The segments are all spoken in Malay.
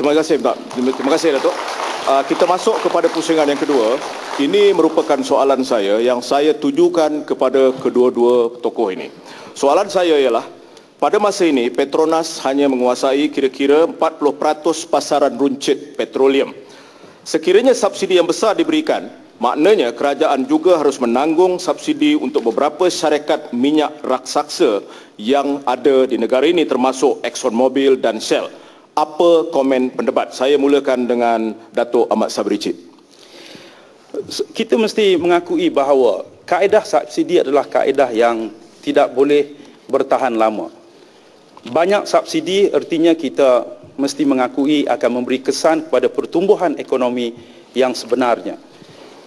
Terima kasih, terima kasih, Datuk. Kita masuk kepada pusingan yang kedua. Ini merupakan soalan saya yang saya tujukan kepada kedua-dua tokoh ini. Soalan saya ialah, pada masa ini Petronas hanya menguasai kira-kira 40% pasaran runcit petroleum. Sekiranya subsidi yang besar diberikan, maknanya kerajaan juga harus menanggung subsidi untuk beberapa syarikat minyak raksasa yang ada di negara ini, termasuk ExxonMobil dan Shell. Apa komen pendebat? Saya mulakan dengan Datuk Ahmad Sabri Cik. Kita mesti mengakui bahawa kaedah subsidi adalah kaedah yang tidak boleh bertahan lama. Banyak subsidi artinya kita mesti mengakui akan memberi kesan kepada pertumbuhan ekonomi yang sebenarnya.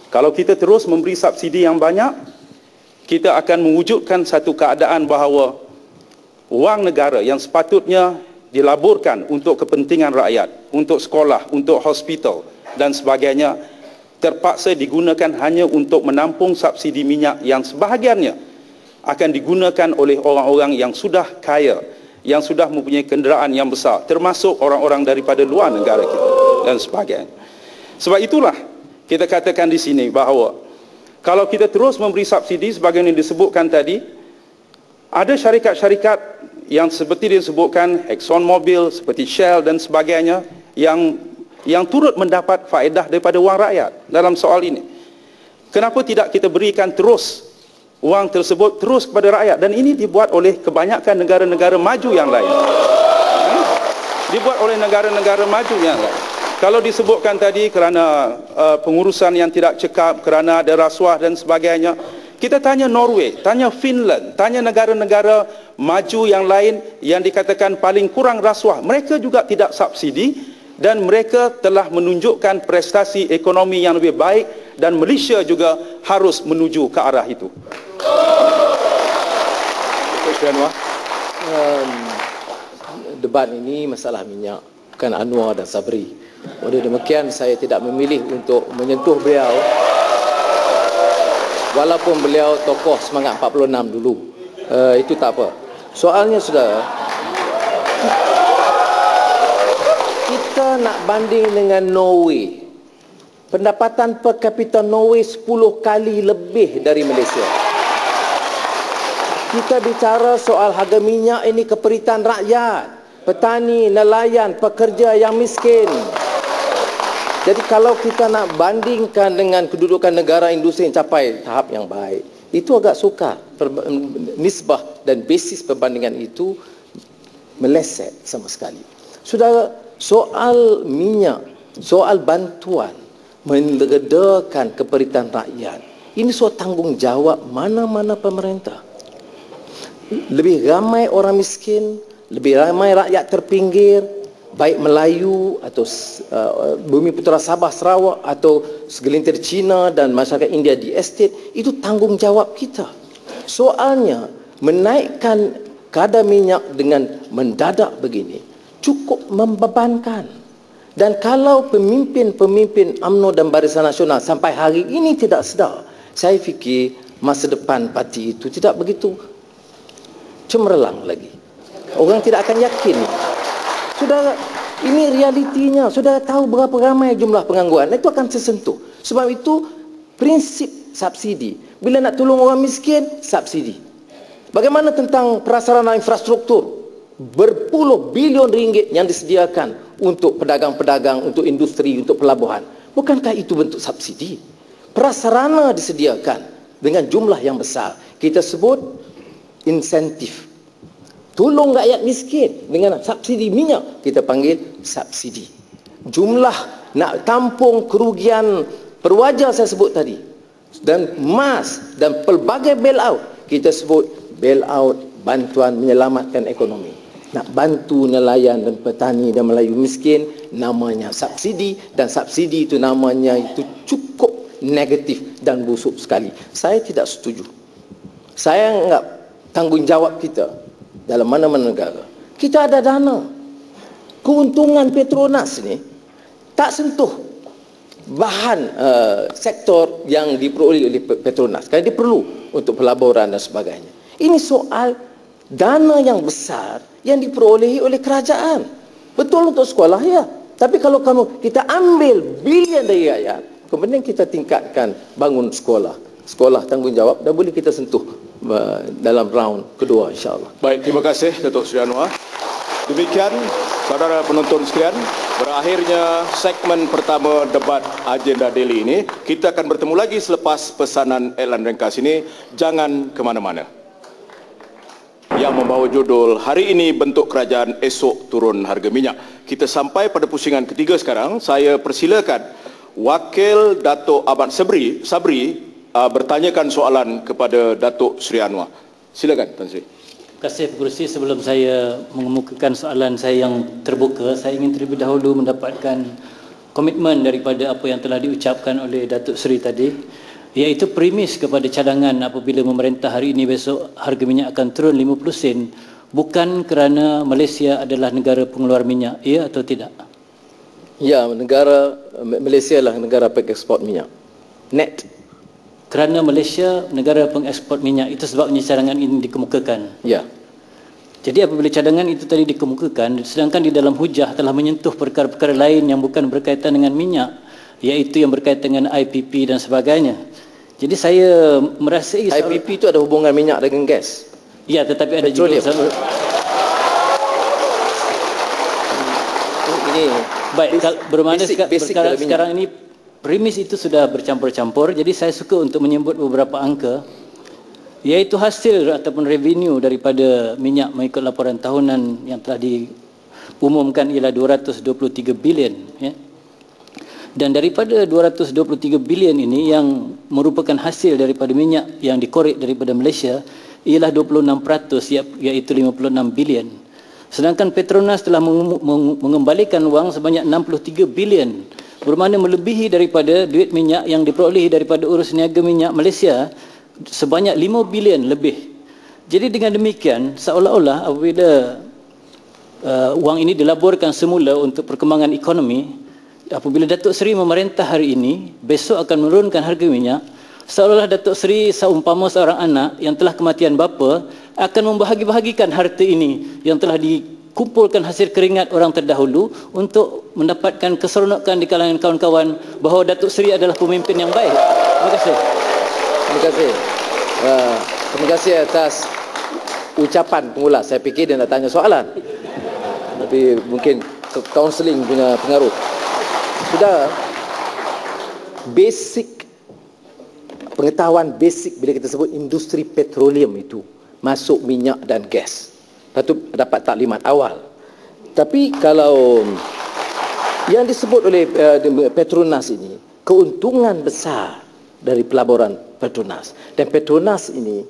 Kalau kita terus memberi subsidi yang banyak, kita akan mewujudkan satu keadaan bahawa wang negara yang sepatutnya dilaburkan untuk kepentingan rakyat, untuk sekolah, untuk hospital dan sebagainya, terpaksa digunakan hanya untuk menampung subsidi minyak yang sebahagiannya akan digunakan oleh orang-orang yang sudah kaya, yang sudah mempunyai kenderaan yang besar, termasuk orang-orang daripada luar negara kita dan sebagainya. Sebab itulah kita katakan di sini bahawa kalau kita terus memberi subsidi sebagaimana disebutkan tadi, ada syarikat-syarikat yang seperti disebutkan ExxonMobil, seperti Shell dan sebagainya yang turut mendapat faedah daripada wang rakyat dalam soal ini. Kenapa tidak kita berikan terus wang tersebut terus kepada rakyat? Dan ini dibuat oleh kebanyakan negara-negara maju yang lain. Dibuat oleh negara-negara maju yang lain. Kalau disebutkan tadi kerana pengurusan yang tidak cekap, kerana ada rasuah dan sebagainya, kita tanya Norway, tanya Finland, tanya negara-negara maju yang lain yang dikatakan paling kurang rasuah. Mereka juga tidak subsidi dan mereka telah menunjukkan prestasi ekonomi yang lebih baik, dan Malaysia juga harus menuju ke arah itu. Debat ini masalah minyak, bukan Anwar dan Sabri. Oleh demikian saya tidak memilih untuk menyentuh beliau, walaupun beliau tokoh semangat 46 dulu. Itu tak apa. Soalnya saudara, kita nak banding dengan Norway. Pendapatan per kapita Norway 10 kali lebih dari Malaysia. Kita bicara soal harga minyak, ini keperitan rakyat, petani, nelayan, pekerja yang miskin. Jadi kalau kita nak bandingkan dengan kedudukan negara industri yang capai tahap yang baik, itu agak sukar. Nisbah dan basis perbandingan itu meleset sama sekali. Saudara, soal minyak, soal bantuan meredakan keperitan rakyat, ini soal tanggungjawab mana-mana pemerintah. Lebih ramai orang miskin, lebih ramai rakyat terpinggir, baik Melayu atau Bumi Putera Sabah Sarawak atau segelintir Cina dan masyarakat India di estate, itu tanggungjawab kita. Soalnya menaikkan kadar minyak dengan mendadak begini cukup membebankan. Dan kalau pemimpin-pemimpin UMNO dan Barisan Nasional sampai hari ini tidak sedar, saya fikir masa depan parti itu tidak begitu cemerlang lagi. Orang tidak akan yakin. Saudara, ini realitinya. Saudara tahu berapa ramai jumlah pengangguran. Itu akan tersentuh. Sebab itu prinsip subsidi. Bila nak tolong orang miskin, subsidi. Bagaimana tentang prasarana infrastruktur? Berpuluh bilion ringgit yang disediakan untuk pedagang-pedagang, untuk industri, untuk pelabuhan. Bukankah itu bentuk subsidi? Prasarana disediakan dengan jumlah yang besar. Kita sebut insentif. Tolong rakyat miskin dengan subsidi minyak, kita panggil subsidi. Jumlah nak tampung kerugian perwajar saya sebut tadi, dan emas dan pelbagai bailout, kita sebut bailout, bantuan menyelamatkan ekonomi. Nak bantu nelayan dan petani dan Melayu miskin, namanya subsidi, dan subsidi itu namanya itu cukup negatif dan busuk sekali. Saya tidak setuju. Saya anggap tanggungjawab kita dalam mana-mana negara, kita ada dana. Keuntungan Petronas ni tak sentuh bahan sektor yang diperoleh oleh Petronas, kerana dia perlu untuk pelaburan dan sebagainya. Ini soal dana yang besar yang diperolehi oleh kerajaan. Betul untuk sekolah, ya. Tapi kalau kita ambil bilion dari rakyat, kemudian kita tingkatkan bangun sekolah. Sekolah tanggungjawab dan boleh kita sentuh dalam round kedua, insyaAllah. Baik, terima kasih Datuk Seri Anwar. Demikian, saudara penonton sekalian, berakhirnya segmen pertama debat agenda daily ini. Kita akan bertemu lagi selepas pesanan iklan ringkas ini. Jangan ke mana-mana. Yang membawa judul, hari ini bentuk kerajaan, esok turun harga minyak. Kita sampai pada pusingan ketiga sekarang. Saya persilakan Wakil Datuk Ahmad Sabri bertanyakan soalan kepada Datuk Seri Anwar. Silakan, Tan Sri. Terima kasih Pengerusi. Sebelum saya mengemukakan soalan saya yang terbuka, saya ingin terlebih dahulu mendapatkan komitmen daripada apa yang telah diucapkan oleh Datuk Seri tadi, iaitu premis kepada cadangan apabila memerintah hari ini besok harga minyak akan turun 50 sen, bukan kerana Malaysia adalah negara pengeluar minyak, ya atau tidak? Ya, Malaysia lah negara pengekspor minyak. Net. Kerana Malaysia negara pengekspor minyak, itu sebabnya cadangan ini dikemukakan. Ya. Jadi apabila cadangan itu tadi dikemukakan, sedangkan di dalam hujah telah menyentuh perkara-perkara lain yang bukan berkaitan dengan minyak, iaitu yang berkaitan dengan IPP dan sebagainya. Jadi saya merasai IPP itu ada hubungan minyak dengan gas. Ya, tetapi ada Petroleum. juga ini baik, bermakna basic sekarang ini premis itu sudah bercampur-campur. Jadi saya suka untuk menyebut beberapa angka, iaitu hasil ataupun revenue daripada minyak mengikut laporan tahunan yang telah diumumkan ialah 223 bilion, ya. Dan daripada 223 bilion ini yang merupakan hasil daripada minyak yang dikorek daripada Malaysia ialah 26%, iaitu 56 bilion. Sedangkan Petronas telah mengembalikan wang sebanyak 63 bilion, bermakna melebihi daripada duit minyak yang diperoleh daripada urus niaga minyak Malaysia sebanyak 5 bilion lebih. Jadi dengan demikian, seolah-olah apabila wang ini dilaburkan semula untuk perkembangan ekonomi, apabila Datuk Seri memerintah hari ini, besok akan menurunkan harga minyak, seolah-olah Datuk Seri seumpama seorang anak yang telah kematian bapa akan membahagi-bahagikan harta ini yang telah dikumpulkan hasil keringat orang terdahulu untuk mendapatkan keseronokan di kalangan kawan-kawan bahawa Datuk Seri adalah pemimpin yang baik. Terima kasih. Terima kasih. Terima kasih atas ucapan pengulas. Saya fikir dia nak tanya soalan, tapi mungkin kaunseling punya pengaruh. Sudah basic pengetahuan basic bila kita sebut industri petroleum itu masuk minyak dan gas. Patut dapat taklimat awal. Tapi kalau yang disebut oleh Petronas ini, keuntungan besar dari pelaburan Petronas. Dan Petronas ini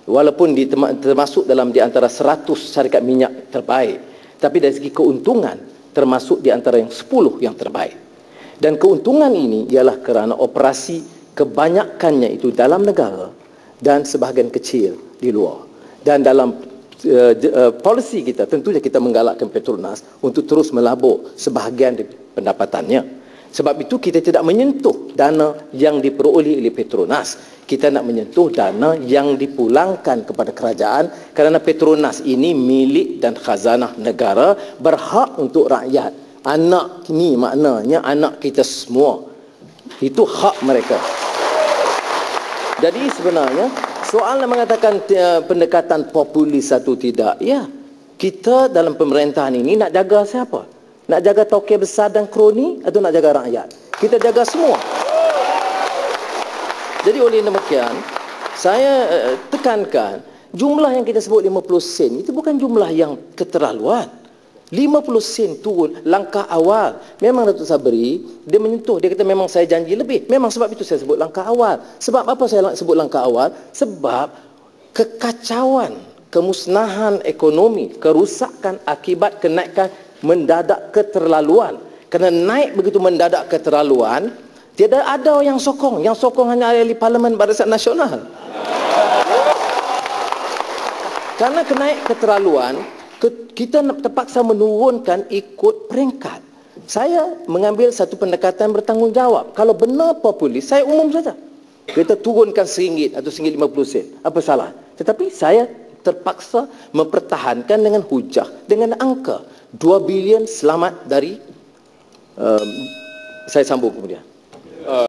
walaupun termasuk dalam di antara 100 syarikat minyak terbaik, tapi dari segi keuntungan termasuk di antara yang 10 yang terbaik. Dan keuntungan ini ialah kerana operasi kebanyakannya itu dalam negara dan sebahagian kecil di luar. Dan dalam polisi kita, tentunya kita menggalakkan Petronas untuk terus melabur sebahagian pendapatannya. Sebab itu kita tidak menyentuh dana yang diperoleh oleh Petronas. Kita nak menyentuh dana yang dipulangkan kepada kerajaan, kerana Petronas ini milik dan khazanah negara, berhak untuk rakyat. Anak ni maknanya anak kita semua. Itu hak mereka. Jadi sebenarnya soal yang mengatakan pendekatan populis atau tidak, ya, kita dalam pemerintahan ini nak jaga siapa? Nak jaga tokek besar dan kroni atau nak jaga rakyat? Kita jaga semua. Jadi oleh demikian, saya tekankan jumlah yang kita sebut 50 sen itu bukan jumlah yang keterlaluan. 50 sen turun langkah awal. Memang Datuk Sabri dia menyentuh, dia kata memang saya janji lebih. Memang sebab itu saya sebut langkah awal. Sebab apa saya sebut langkah awal? Sebab kekacauan, kemusnahan ekonomi, kerusakan akibat kenaikan mendadak keterlaluan. Kerana naik begitu mendadak keterlaluan, tiada ada yang sokong. Yang sokong hanya ahli Parlimen Barisan Nasional. Karena kenaik keterlaluan, kita terpaksa menurunkan ikut peringkat. Saya mengambil satu pendekatan bertanggungjawab. Kalau benar populis, saya umum saja. Kita turunkan RM1 atau RM1.50. Apa salah? Tetapi saya terpaksa mempertahankan dengan hujah, dengan angka 2 bilion selamat dari Saya sambung kemudian.